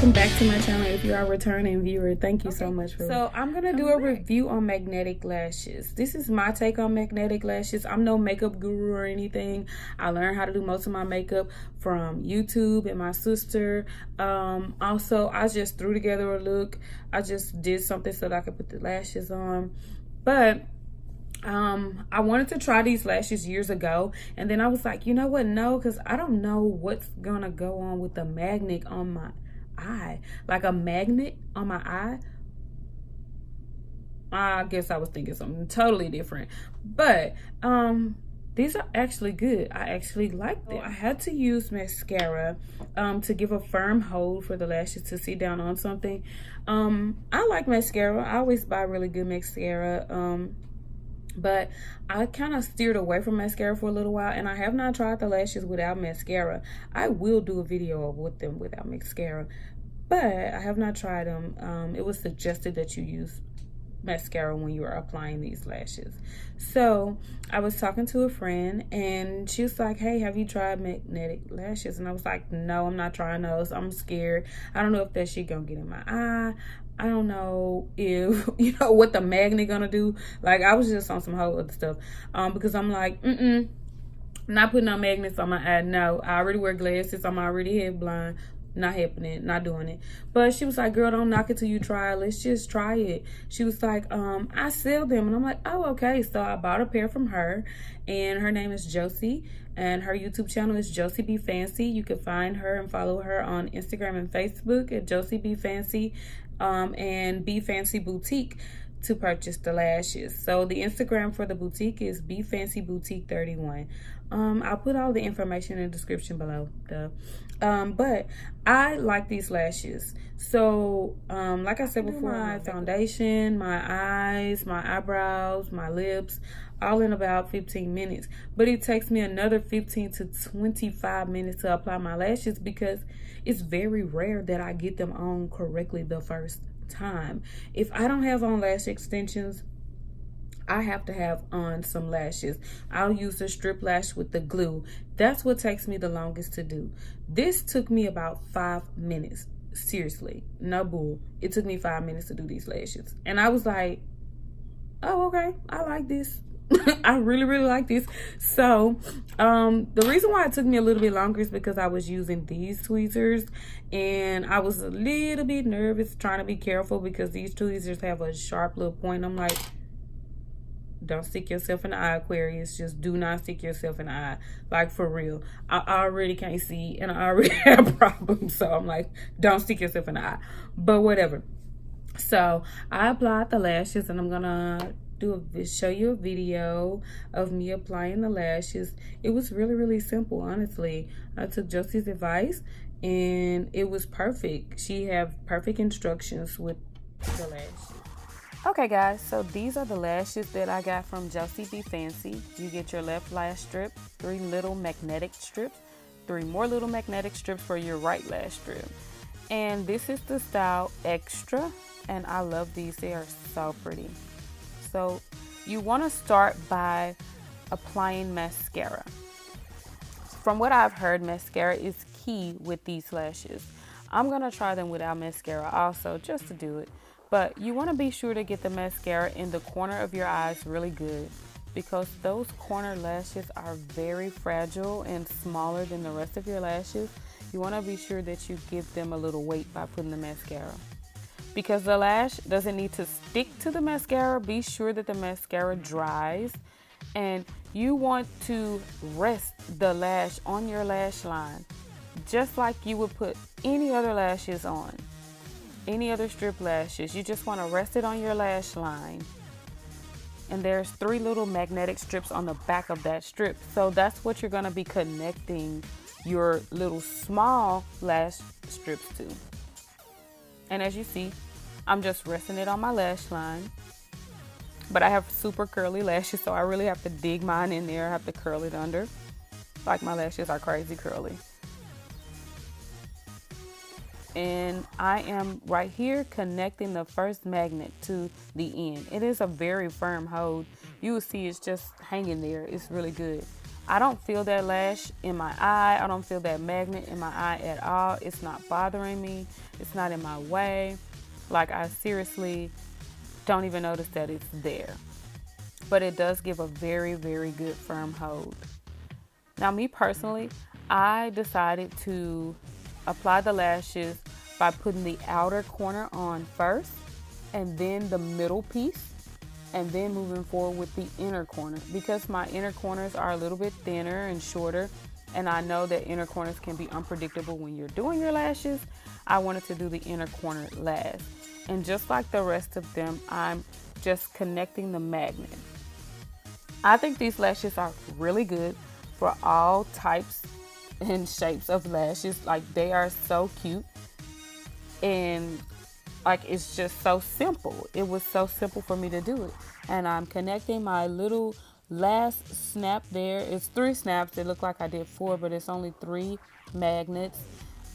welcome back to my channel. If you are a returning viewer, thank you so much for. So I'm gonna do a review on magnetic lashes. This is my take on magnetic lashes. I'm no makeup guru or anything. I learned how to do most of my makeup from YouTube and my sister. Also, I just threw together a look. I just did something so that I could put the lashes on, but I wanted to try these lashes years ago, and then I was like, you know what, no, because I don't know what's gonna go on with the magnet on my eye. Like a magnet on my eye. I guess I was thinking something totally different, but these are actually good. I actually like them. I had to use mascara to give a firm hold for the lashes to sit down on something. I like mascara. I always buy really good mascara. But I kind of steered away from mascara for a little while, and I have not tried the lashes without mascara. I will do a video with them without mascara, but I have not tried them. It was suggested that you use mascara when you are applying these lashes. So I was talking to a friend, and she was like, hey, have you tried magnetic lashes? And I was like, no, I'm not trying those. I'm scared. I don't know if that shit gonna get in my eye. I don't know if, you know, what the magnet gonna do. Like, I was just on some whole other stuff. Because I'm like, not putting on magnets on my eye. No, I already wear glasses. I'm already head blind. Not happening, not doing it. But she was like, girl, don't knock it till you try it. Let's just try it. She was like, I sell them. And I'm like, oh, okay. So I bought a pair from her, and her name is Josie, and her YouTube channel is Josie B Fancy. You can find her and follow her on Instagram and Facebook at Josie B Fancy and B Fancy Boutique to purchase the lashes. So the Instagram for the boutique is B Fancy Boutique 31. I'll put all the information in the description below. But I like these lashes. So like I said before, my foundation, my eyes, my eyebrows, my lips, all in about 15 minutes. But it takes me another 15 to 25 minutes to apply my lashes, because it's very rare that I get them on correctly the first time. If I don't have on lash extensions, I have to have on some lashes. I'll use the strip lash with the glue. That's what takes me the longest to do. This took me about 5 minutes. Seriously, no bull. It took me 5 minutes to do these lashes. And I was like, oh, okay, I like this. I really like this. So the reason why it took me a little bit longer is because I was using these tweezers, and I was a little bit nervous, trying to be careful, because these tweezers have a sharp little point. I'm like, don't stick yourself in the eye, Aquarius. Just do not stick yourself in the eye. Like, for real. I already can't see, and I already have problems. So I'm like, don't stick yourself in the eye. But whatever. So I applied the lashes, and I'm gonna show you a video of me applying the lashes. It was really simple, honestly. I took Josie's advice, and it was perfect. She have perfect instructions with the lashes. Okay guys, so these are the lashes that I got from Josie B Fancy. You get your left lash strip, 3 little magnetic strips, 3 more little magnetic strips for your right lash strip. And this is the style Extra, and I love these. They are so pretty. So you want to start by applying mascara. From what I've heard, mascara is key with these lashes. I'm going to try them without mascara also, just to do it. But you want to be sure to get the mascara in the corner of your eyes really good, because those corner lashes are very fragile and smaller than the rest of your lashes. You want to be sure that you give them a little weight by putting the mascara. Because the lash doesn't need to stick to the mascara, be sure that the mascara dries, and you want to rest the lash on your lash line, just like you would put any other lashes on. Any other strip lashes. You just want to rest it on your lash line, and there's 3 little magnetic strips on the back of that strip. So that's what you're going to be connecting your little small lash strips to. And as you see, I'm just resting it on my lash line, but I have super curly lashes, so I really have to dig mine in there. I have to curl it under, like my lashes are crazy curly. And I am right here connecting the first magnet to the end. It is a very firm hold. You will see it's just hanging there. It's really good. I don't feel that lash in my eye. I don't feel that magnet in my eye at all. It's not bothering me. It's not in my way. Like, I seriously don't even notice that it's there. But it does give a very, very good firm hold. Now, me personally, I decided to apply the lashes by putting the outer corner on first, and then the middle piece, and then moving forward with the inner corner, because my inner corners are a little bit thinner and shorter, and I know that inner corners can be unpredictable when you're doing your lashes. I wanted to do the inner corner last, and just like the rest of them, I'm just connecting the magnet. I think these lashes are really good for all types and shapes of lashes. Like, they are so cute, and like, it's just so simple. It was so simple for me to do it. And I'm connecting my little last snap there. It's 3 snaps. It looked like I did 4, but it's only 3 magnets.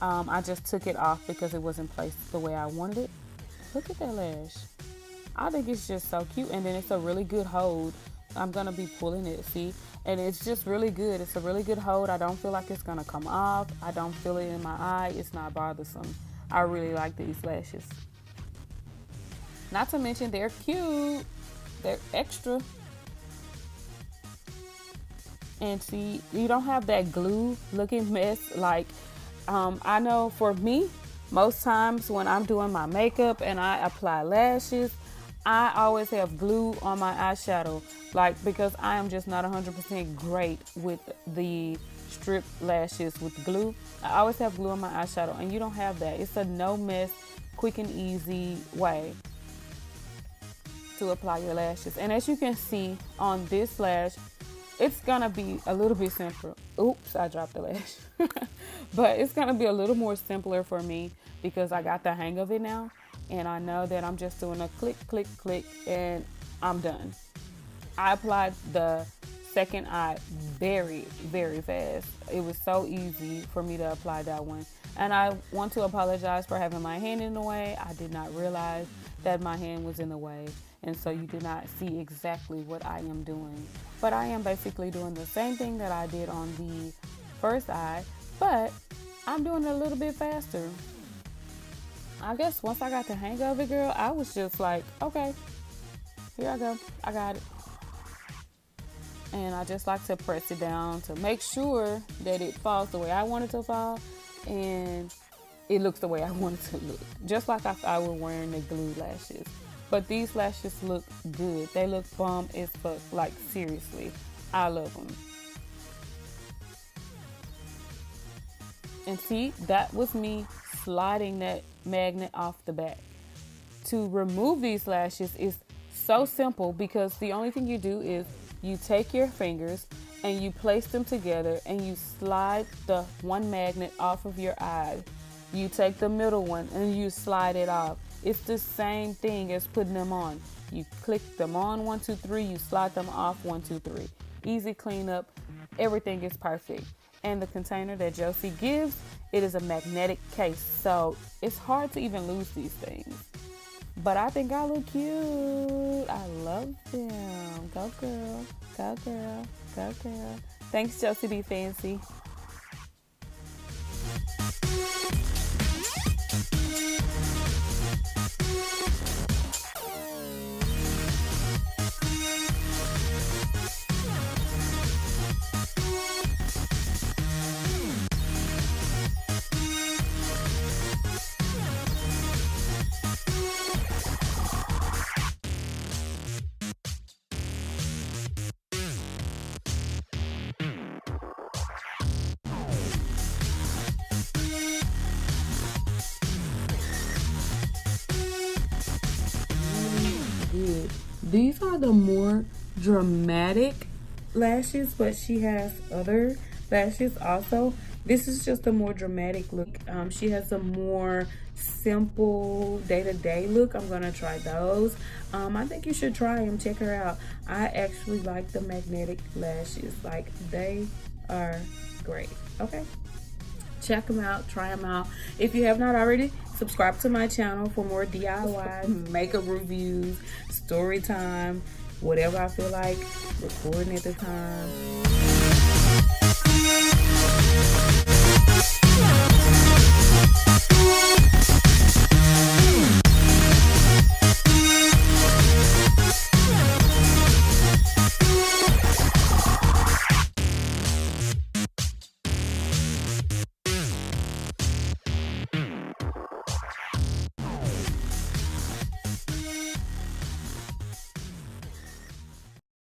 I just took it off because it wasn't placed the way I wanted it. Look at that lash. I think it's just so cute. And then it's a really good hold. I'm going to be pulling it, see? And it's just really good. It's a really good hold. I don't feel like it's going to come off. I don't feel it in my eye. It's not bothersome. I really like these lashes. Not to mention, they're cute. They're extra. And see, you don't have that glue looking mess. Like, I know for me, most times when I'm doing my makeup and I apply lashes, I always have glue on my eyeshadow. Like, because I am just not 100% great with the strip lashes with glue. I always have glue on my eyeshadow, and you don't have that. It's a no mess, quick and easy way to apply your lashes. And as you can see on this lash, it's gonna be a little bit simpler. Oops, I dropped the lash. But it's gonna be a little more simpler for me because I got the hang of it now, and I know that I'm just doing a click, click, click, and I'm done. I applied the second eye very, very fast. It was so easy for me to apply that one. And I want to apologize for having my hand in the way. I did not realize that my hand was in the way. And so you did not see exactly what I am doing. But I am basically doing the same thing that I did on the first eye, but I'm doing it a little bit faster. I guess once I got the hang of it, girl, I was just like, okay, here I go. I got it. And I just like to press it down to make sure that it falls the way I want it to fall, and it looks the way I want it to look. Just like if I were wearing the glue lashes. But these lashes look good. They look bomb as fuck. Like, seriously, I love them. And see, that was me sliding that magnet off the back. To remove these lashes is so simple, because the only thing you do is you take your fingers and you place them together and you slide the one magnet off of your eye. You take the middle one and you slide it off. It's the same thing as putting them on. You click them on 1, 2, 3, you slide them off 1, 2, 3. Easy cleanup. Everything is perfect. And the container that Josie gives, it is a magnetic case, so it's hard to even lose these things. But I think I look cute. I love them. Go girl, go girl, go girl. Thanks, Josie B Fancy. Good. These are the more dramatic lashes, but she has other lashes also. This is just a more dramatic look. She has a more simple day-to-day look. I'm gonna try those. I think you should try them. Check her out. I actually like the magnetic lashes. Like, they are great. Okay, check them out, try them out. If you have not already, subscribe to my channel for more DIY makeup reviews, story time, whatever I feel like recording at the time.